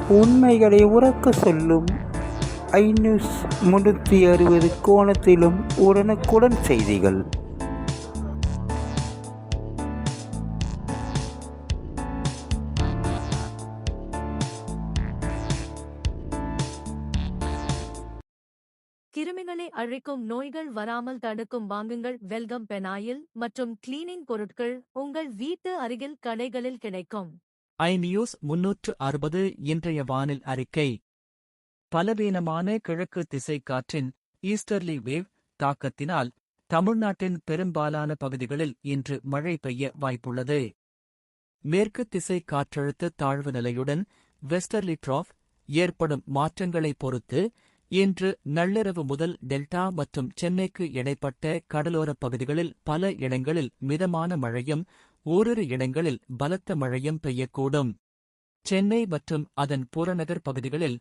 உண்மைகளை உரக்க சொல்லும் ஐநியூஸ் 360 கோணத்திலும் உடனுக்குடன் செய்திகள். கிருமிகளை அழிக்கும் நோய்கள் வராமல் தடுக்கும் வாங்குங்கள் வெல்கம் பெனாயில் மற்றும் கிளீனிங் பொருட்கள் உங்கள் வீட்டு அருகில் கடைகளில் கிடைக்கும். ஐநியூஸ் 360 இன்றைய வானில் அறிக்கை. பலவீனமான கிழக்கு திசை காற்றின் ஈஸ்டர்லி வேவ் தாக்கத்தினால் தமிழ்நாட்டின் பெரும்பாலான பகுதிகளில் இன்று மழை பெய்ய வாய்ப்புள்ளது. மேற்கு திசை காற்றழுத்த தாழ்வு நிலையுடன் வெஸ்டர்லி ட்ராஃப் ஏற்படும் மாற்றங்களைப் பொறுத்து இன்று நள்ளிரவு முதல் டெல்டா மற்றும் சென்னைக்கு இடைப்பட்ட கடலோரப் பகுதிகளில் பல இடங்களில் மிதமான மழையும் ஓரிரு இடங்களில் பலத்த மழையும் பெய்யக்கூடும். சென்னை மற்றும் அதன் புறநகர் பகுதிகளில்